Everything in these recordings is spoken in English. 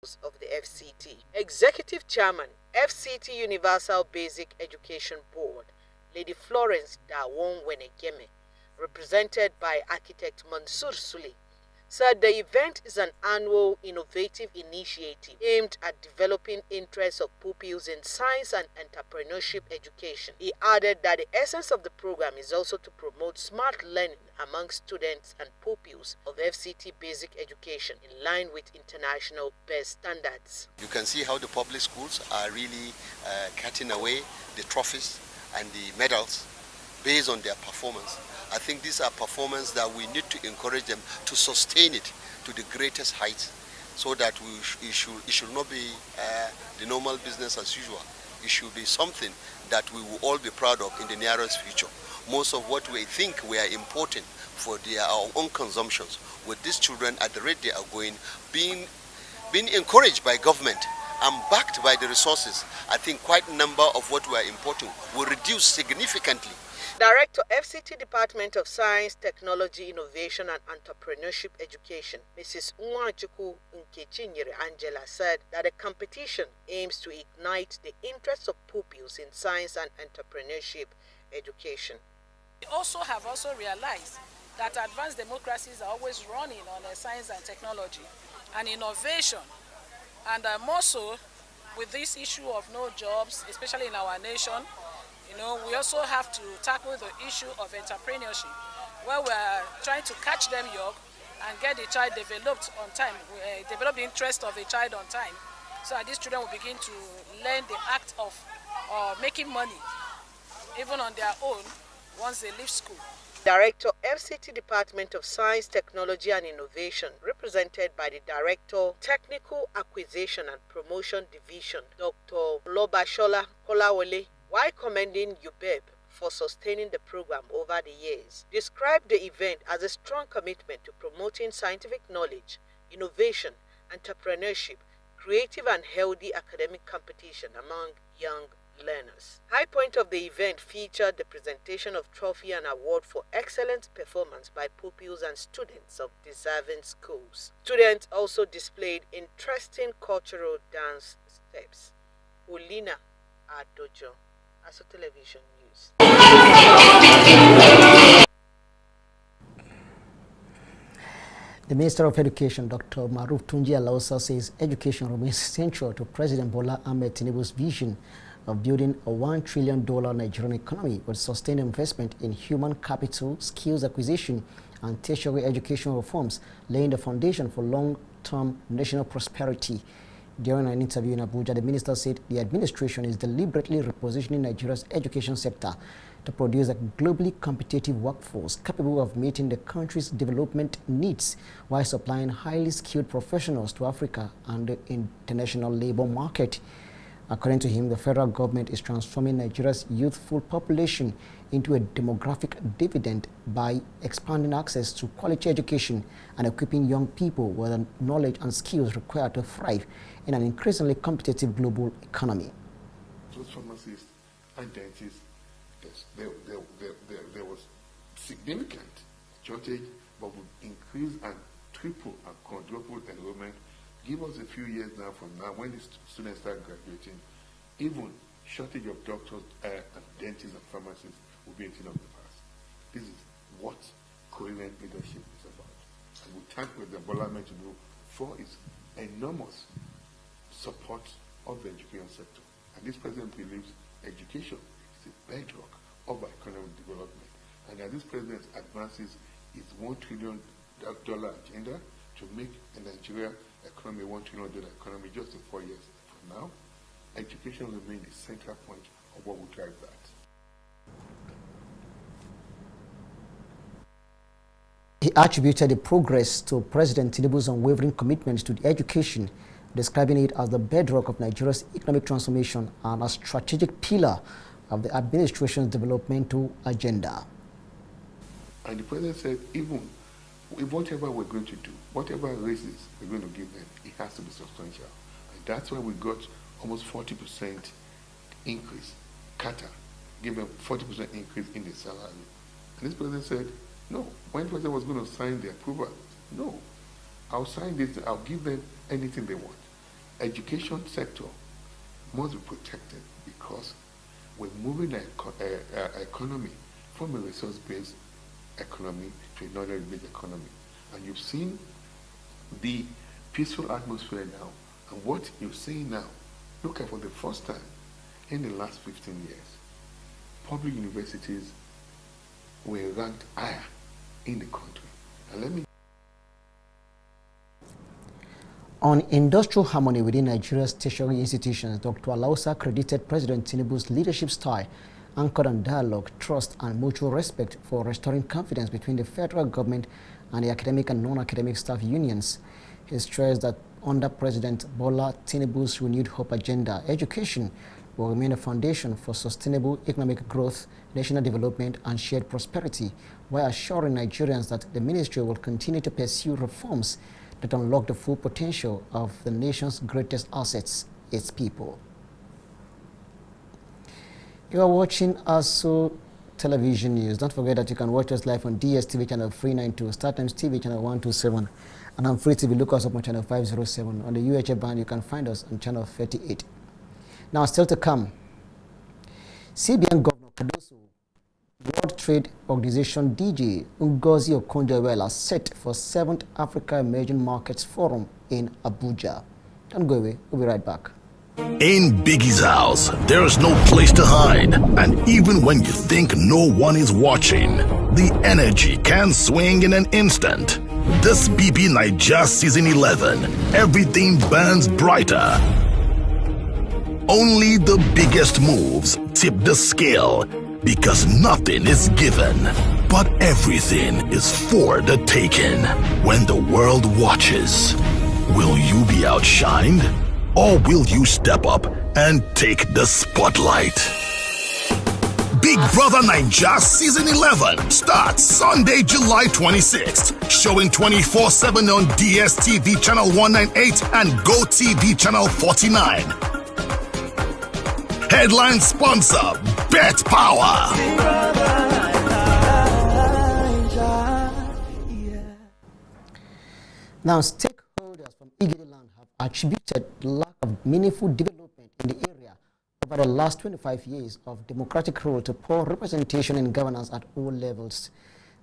of the FCT. Executive Chairman, FCT Universal Basic Education Board, Lady Florence Dawon Wenegeme, represented by architect Mansour Sule, said the event is an annual innovative initiative aimed at developing interests of pupils in science and entrepreneurship education. He added that the essence of the program is also to promote smart learning among students and pupils of FCT basic education in line with international best standards. You can see how the public schools are really cutting away the trophies and the medals based on their performance. I think these are performances that we need to encourage them to sustain it to the greatest heights, so that it should not be the normal business as usual. It should be something that we will all be proud of in the nearest future. Most of what we think we are importing for our own consumptions, with these children at the rate they are going, being encouraged by government and backed by the resources, I think quite a number of what we are importing will reduce significantly. Director, FCT Department of Science, Technology, Innovation and Entrepreneurship Education, Mrs. Nwachuku Nkechinyere Angela, said that the competition aims to ignite the interests of pupils in science and entrepreneurship education. We have realized that advanced democracies are always running on science and technology and innovation, and more so with this issue of no jobs, especially in our nation. We also have to tackle the issue of entrepreneurship, where we are trying to catch them young and get the child developed on time, develop the interest of the child on time, so that these children will begin to learn the act of making money, even on their own, once they leave school. Director, FCT Department of Science, Technology and Innovation, represented by the Director, Technical Acquisition and Promotion Division, Dr. Lobashola Kolawole, while commending UBEB for sustaining the program over the years, described the event as a strong commitment to promoting scientific knowledge, innovation, entrepreneurship, creative and healthy academic competition among young learners. High point of the event featured the presentation of trophy and award for excellent performance by pupils and students of deserving schools. Students also displayed interesting cultural dance steps. Olina Adojo, ASO Television News. The Minister of Education, Dr. Maruf Tunji Alausa, says education remains central to President Bola Ahmed Tinubu's vision of building a $1 trillion Nigerian economy with sustained investment in human capital, skills acquisition, and tertiary education reforms, laying the foundation for long-term national prosperity. During an interview in Abuja, the minister said the administration is deliberately repositioning Nigeria's education sector to produce a globally competitive workforce capable of meeting the country's development needs while supplying highly skilled professionals to Africa and the international labor market. According to him, the federal government is transforming Nigeria's youthful population into a demographic dividend by expanding access to quality education and equipping young people with the knowledge and skills required to thrive in an increasingly competitive global economy. Those pharmacists and dentists, there was significant shortage, but would increase and triple and quadruple enrollment. Give us a few years now from now, when the students start graduating, even shortage of doctors and dentists and pharmacists will be a thing of the past. This is what coherent leadership is about. And we thank President Bola Ahmed Tinubu for his enormous support of the education sector. And this president believes education is the bedrock of our economic development. And as this president advances his $1 trillion agenda to make Nigeria economy $1 trillion economy just in 4 years from now, education will remain the central point of what will drive that. He attributed the progress to President Tinubu's unwavering commitment to the education, describing it as the bedrock of Nigeria's economic transformation and a strategic pillar of the administration's developmental agenda. And the president said, even whatever we're going to do, whatever raises we're going to give them, it has to be substantial. And that's why we got almost 40% increase. Qatar gave them 40% increase in the salary. And this president said, no. When the president was going to sign the approval, no. I'll sign this, I'll give them anything they want. education sector must be protected because we're moving the economy from a resource-based economy to a knowledge-based economy. And you've seen the peaceful atmosphere now. And what you're seeing now, look at for the first time in the last 15 years, public universities were ranked higher in the country. And let me On industrial harmony within Nigeria's tertiary institutions, Dr. Alausa credited President Tinubu's leadership style anchored on dialogue, trust, and mutual respect for restoring confidence between the federal government and the academic and non-academic staff unions. He stressed that under President Bola Tinubu's renewed hope agenda, education will remain a foundation for sustainable economic growth, national development, and shared prosperity, while assuring Nigerians that the ministry will continue to pursue reforms that unlock the full potential of the nation's greatest assets, its people. You are watching ASO Television News. Don't forget that you can watch us live on DSTV channel 392, StarTimes TV channel 127, and on Free TV, look us up on channel 507. On the UHF band, you can find us on channel 38. Now, still to come, CBN Governor Cardoso, World Trade Organization DG Ngozi Okonjo-Iweala set for 7th Africa Emerging Markets Forum in Abuja. Don't go away, we'll be right back. In Biggie's house, there is no place to hide. And even when you think no one is watching, the energy can swing in an instant. This BB Naija Season 11, everything burns brighter. Only the biggest moves tip the scale, because nothing is given, but everything is for the taking. When the world watches, will you be outshined? Or will you step up and take the spotlight? Big Brother Naija Season 11 starts Sunday, July 26th, showing 24/7 on DSTV Channel 198 and GoTV Channel 49. Headline sponsor, Bet Power. Now, stakeholders from Igede Land have attributed the lack of meaningful development in the area over the last 25 years of democratic rule to poor representation and governance at all levels.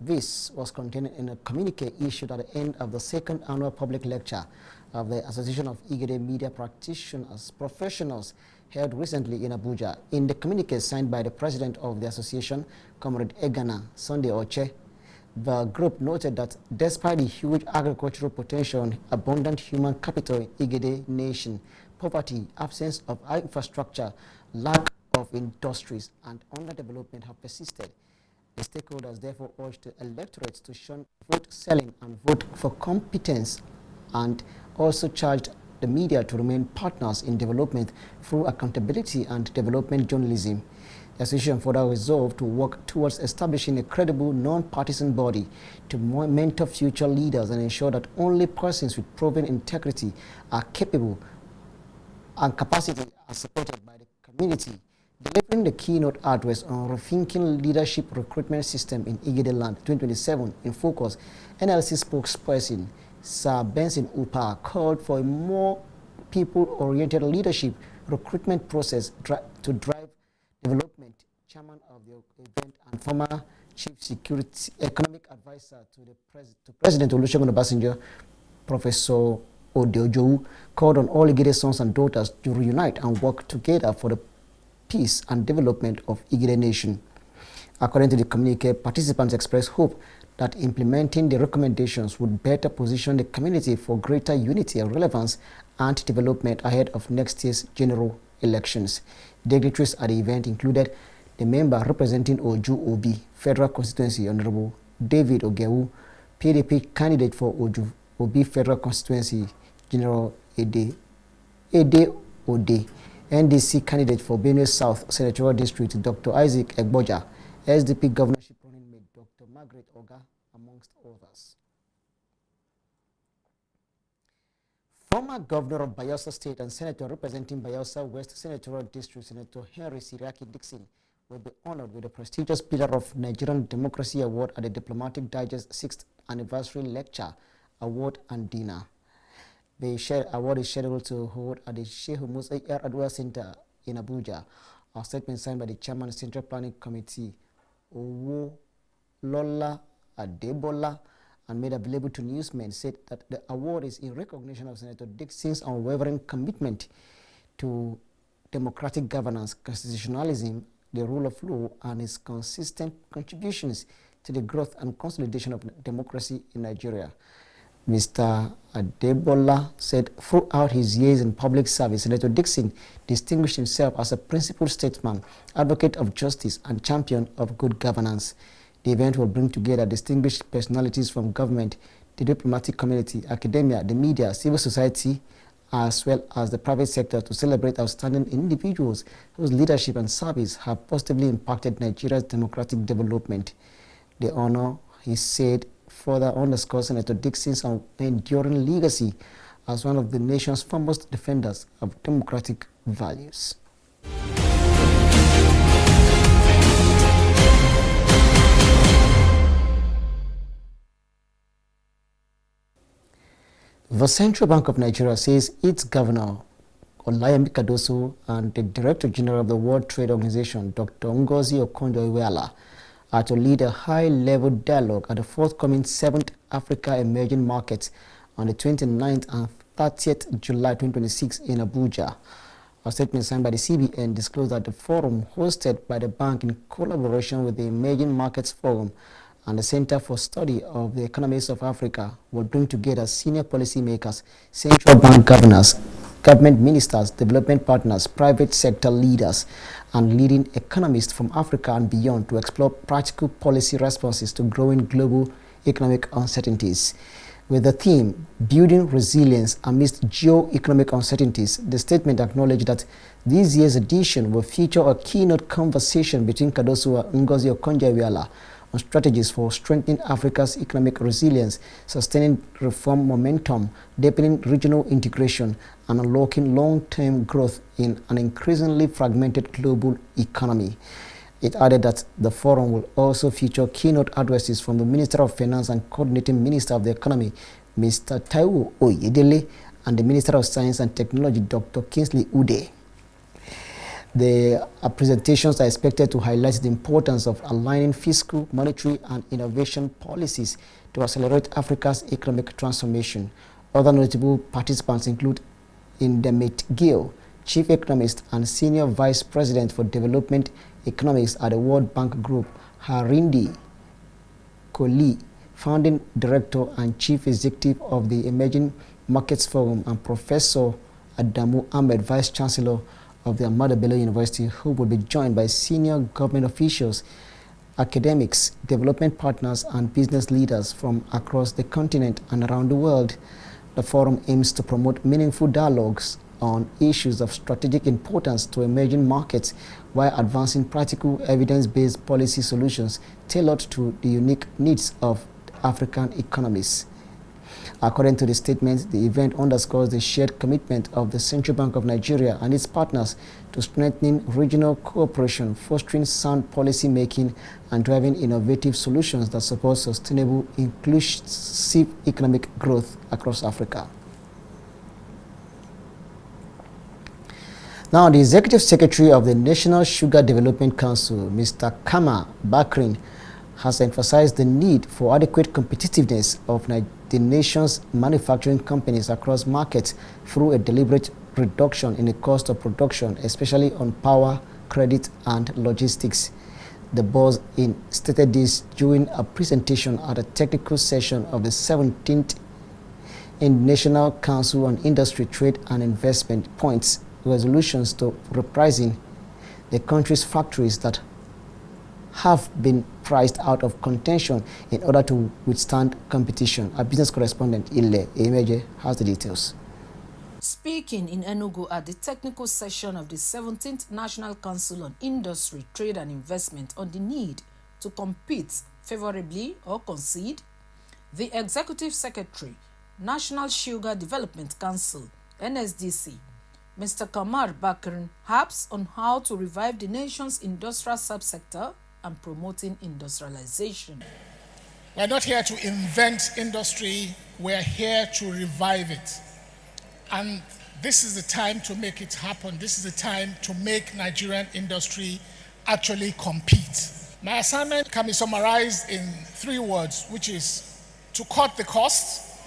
This was contained in a communique issued at the end of the second annual public lecture of the Association of Igede Media Practitioners Professionals held recently in Abuja. In the communique signed by the president of the association, Comrade Egana Sunday Oche, the group noted that despite the huge agricultural potential and abundant human capital in Igede Nation, poverty, absence of infrastructure, lack of industries, and underdevelopment have persisted. The stakeholders therefore urged the electorates to shun vote selling and vote for competence, and also charged the media to remain partners in development through accountability and development journalism. The association further resolved to work towards establishing a credible, non-partisan body to mentor future leaders and ensure that only persons with proven integrity are capable and capacity are supported by the community. Delivering the keynote address on rethinking leadership recruitment system in Igede Land 2027 in focus, NLC spokesperson Sir Benson Upa called for a more people-oriented leadership recruitment process to drive development. Chairman of the event and former Chief Security Economic Advisor to President Olusegun Obasanjo, Professor Odeojowu, called on all Igede sons and daughters to reunite and work together for the peace and development of Igede Nation. According to the communique, participants expressed hope that implementing the recommendations would better position the community for greater unity and relevance and development ahead of next year's general elections. Dignitaries at the event included the member representing Oju Obi Federal Constituency, Honorable David Ogewu, PDP candidate for Oju Obi Federal Constituency, General Ede Ode, NDC candidate for Benue South Senatorial District, Dr. Isaac Egboja, SDP governorship running mate, Dr. Margaret Oga, amongst others. Former Governor of Bayelsa State and Senator representing Bayelsa West Senatorial District, Senator Henry Siriaki Dixon, will be honored with the prestigious Pillar of Nigerian Democracy Award at the Diplomatic Digest 6th Anniversary Lecture, Award and Dinner. The award is scheduled to hold at the Sheikh Musa Yar Adwa Center in Abuja. A statement signed by the chairman of the Central Planning Committee, Owo Lola Adebola, and made available to newsmen, said that the award is in recognition of Senator Dixon's unwavering commitment to democratic governance, constitutionalism, the rule of law, and his consistent contributions to the growth and consolidation of democracy in Nigeria. Mr. Adebola said throughout his years in public service, Senator Dixon distinguished himself as a principled statesman, advocate of justice, and champion of good governance. The event will bring together distinguished personalities from government, the diplomatic community, academia, the media, civil society, as well as the private sector to celebrate outstanding individuals whose leadership and service have positively impacted Nigeria's democratic development. The honor, he said, further underscores Senator Dixon's enduring legacy as one of the nation's foremost defenders of democratic values. The Central Bank of Nigeria says its governor, Olayemi Cardoso, and the Director General of the World Trade Organization, Dr. Ngozi Okonjo-Iweala, are to lead a high-level dialogue at the forthcoming 7th Africa Emerging Markets on the 29th and 30th July 2026 in Abuja. A statement signed by the CBN disclosed that the forum, hosted by the bank in collaboration with the Emerging Markets Forum and the Center for Study of the Economies of Africa, will bring together senior policymakers, central bank governors, government ministers, development partners, private sector leaders, and leading economists from Africa and beyond to explore practical policy responses to growing global economic uncertainties. With the theme, Building Resilience Amidst Geo-Economic Uncertainties, the statement acknowledged that this year's edition will feature a keynote conversation between Cardoso and Ngozi Okonjo-Iweala on strategies for strengthening Africa's economic resilience, sustaining reform momentum, deepening regional integration, and unlocking long-term growth in an increasingly fragmented global economy. It added that the forum will also feature keynote addresses from the Minister of Finance and Coordinating Minister of the Economy, Mr. Taiwo Oyedele, and the Minister of Science and Technology, Dr. Kingsley Ude. The presentations are expected to highlight the importance of aligning fiscal, monetary, and innovation policies to accelerate Africa's economic transformation. Other notable participants include Indemit Gill, Chief Economist and Senior Vice President for Development Economics at the World Bank Group, Harindi Kohli, Founding Director and Chief Executive of the Emerging Markets Forum, and Professor Adamu Ahmed, Vice Chancellor of the Ahmadu Bello University, who will be joined by senior government officials, academics, development partners, and business leaders from across the continent and around the world. The forum aims to promote meaningful dialogues on issues of strategic importance to emerging markets while advancing practical evidence-based policy solutions tailored to the unique needs of African economies. According to the statement, the event underscores the shared commitment of the Central Bank of Nigeria and its partners to strengthening regional cooperation, fostering sound policy making, and driving innovative solutions that support sustainable, inclusive economic growth across Africa. Now, the Executive Secretary of the National Sugar Development Council, Mr. Kama Bakrin, has emphasized the need for adequate competitiveness of the nation's manufacturing companies across markets through a deliberate reduction in the cost of production, especially on power, credit, and logistics. The boss stated this during a presentation at a technical session of the 17th National Council on Industry, Trade and Investment points resolutions to reprising the country's factories that have been priced out of contention in order to withstand competition. Our business correspondent Ile Emeje has the details. Speaking in Enugu at the technical session of the 17th National Council on Industry, Trade and Investment on the need to compete favorably or concede, the Executive Secretary, National Sugar Development Council, NSDC, Mr. Kamar Bakrin, harps on how to revive the nation's industrial subsector and promoting industrialization. We're not here to invent industry, we're here to revive it. And this is the time to make it happen. This is the time to make Nigerian industry actually compete. My assignment can be summarized in 3 words, which is to cut the costs,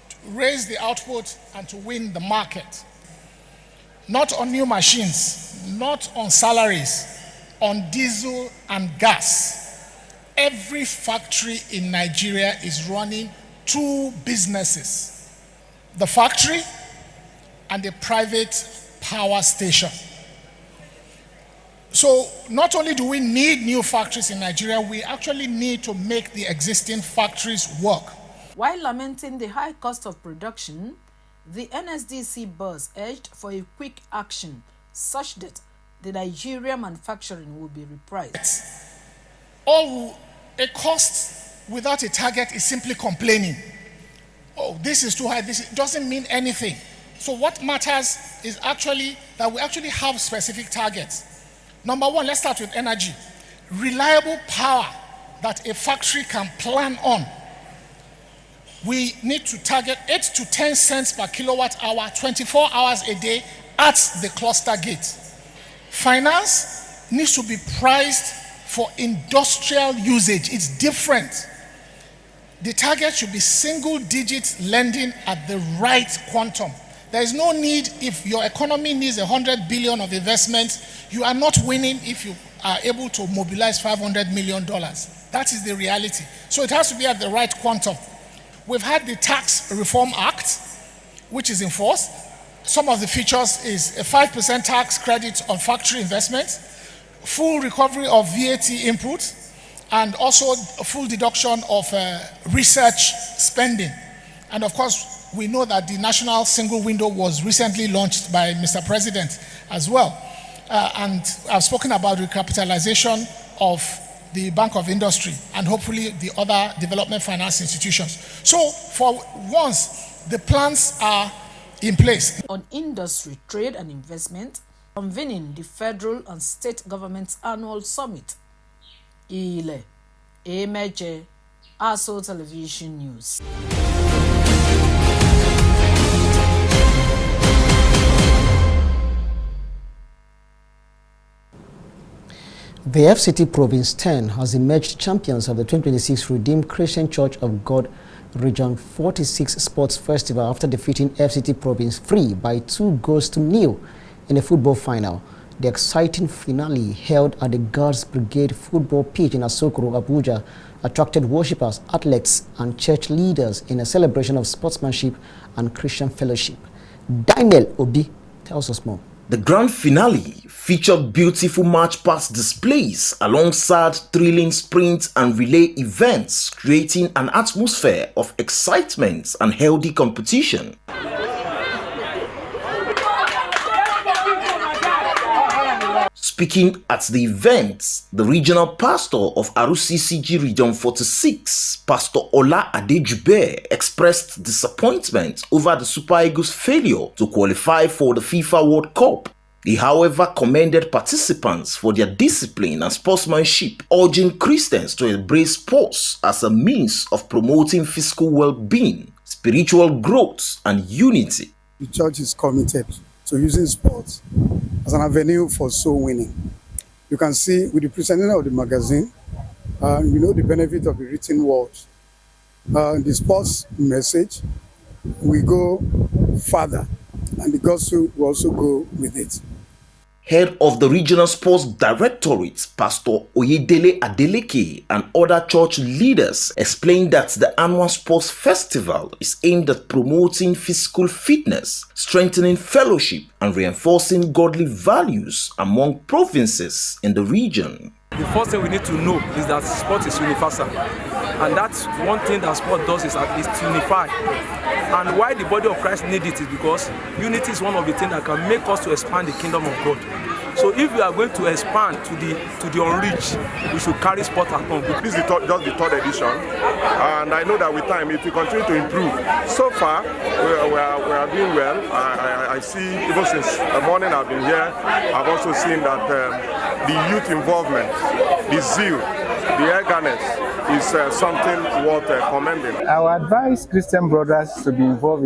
to raise the output, and to win the market. Not on new machines, not on salaries, on diesel and gas. Every factory in Nigeria is running 2 businesses: the factory and the private power station. So not only do we need new factories in Nigeria, we actually need to make the existing factories work. While lamenting the high cost of production, the NSDC boss urged for a quick action such that the Nigerian manufacturing will be repriced. A cost without a target is simply complaining. Oh, this is too high. This doesn't mean anything. So what matters is actually that we actually have specific targets. Number 1, let's start with energy. Reliable power that a factory can plan on. We need to target 8 to 10 cents per kilowatt hour, 24 hours a day at the cluster gate. Finance needs to be priced for industrial usage. It's different. The target should be single-digit lending at the right quantum. There is no need, if your economy needs 100 billion of investment, you are not winning if you are able to mobilize $500 million. That is the reality. So it has to be at the right quantum. We've had the Tax Reform Act, which is in force. Some of the features is a 5% tax credit on factory investments, full recovery of VAT input, and also a full deduction of research spending. And of course, we know that the national single window was recently launched by Mr. President as well. And I've spoken about recapitalization of the Bank of Industry and hopefully the other development finance institutions. So for once, the plans are in place. On industry, trade and investment, convening the federal and state government's annual summit. Ile Emeje, ASO Television News. The FCT Province 10 has emerged champions of the 2026 Redeemed Christian Church of God Region 46 Sports Festival after defeating FCT Province 3 by 2-0 in a football final. The exciting finale held at the Guards Brigade football pitch in Asokoro, Abuja, attracted worshippers, athletes, and church leaders in a celebration of sportsmanship and Christian fellowship. Daniel Obi tells us more. The grand finale featured beautiful march past displays alongside thrilling sprint and relay events, creating an atmosphere of excitement and healthy competition. Speaking at the event, the regional pastor of RCCG Region 46, Pastor Ola Adejube, expressed disappointment over the Super Eagles' failure to qualify for the FIFA World Cup. He, however, commended participants for their discipline and sportsmanship, urging Christians to embrace sports as a means of promoting physical well-being, spiritual growth, and unity. The church is committed to using sports as an avenue for soul winning. You can see with the presenting of the magazine, you know the benefit of the written word. The sports message, we go further, and the gospel will also go with it. Head of the Regional Sports Directorate, Pastor Oyedele Adeleke, and other church leaders explained that the annual sports festival is aimed at promoting physical fitness, strengthening fellowship, and reinforcing godly values among provinces in the region. The first thing we need to know is that sport is universal, and that's one thing that sport does is to unify. And why the body of Christ needs it is because unity is one of the things that can make us to expand the kingdom of God. So if we are going to expand to the unreached, we should carry sport along. This is just the third edition, and I know that with time it will continue to improve. So far, we are doing well. I see, even since the morning I've been here, I've also seen that the youth involvement, the zeal, the eagerness is something worth commending. I would advise Christian brothers to be involved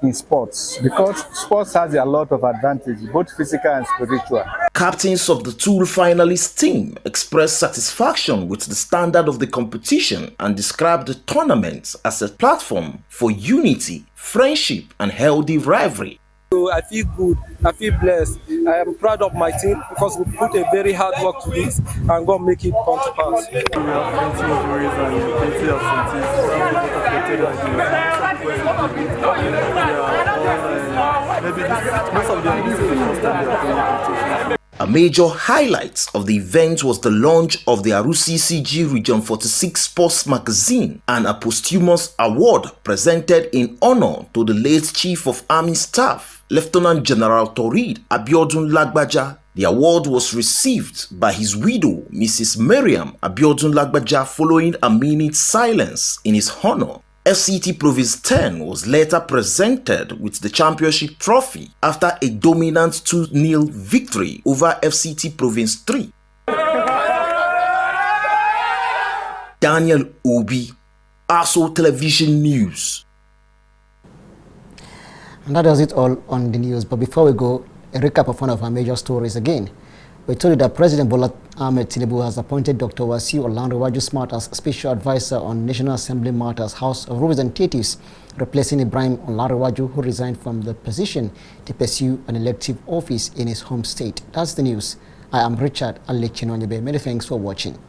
in sports, because sports has a lot of advantages, both physical and spiritual. Captains of the two finalist team expressed satisfaction with the standard of the competition and described the tournament as a platform for unity, friendship, and healthy rivalry. So I feel good, I feel blessed. I am proud of my team because we put a very hard work to this and God make it come to pass. We have plenty of injuries and plenty of most of them, this is the first time they are playing competition. A major highlight of the event was the launch of the Arusi CG Region 46 Sports Magazine and a posthumous award presented in honor to the late Chief of Army Staff, Lieutenant General Toureed Abiodun Lagbaja. The award was received by his widow, Mrs. Miriam Abiodun Lagbaja, following a minute's silence in his honor. FCT Province 10 was later presented with the championship trophy after a dominant 2-0 victory over FCT Province 3. Daniel Obi, ASO Television News. And that does it all on the news. But before we go, a recap of one of our major stories again. We told you that President Bola Ahmed Tinubu has appointed Dr. Wasiu Olanrewaju Smart as Special Advisor on National Assembly Matters, House of Representatives, replacing Ibrahim Olanrewaju, who resigned from the position to pursue an elective office in his home state. That's the news. I am Richard Alekchinonyebe. Many thanks for watching.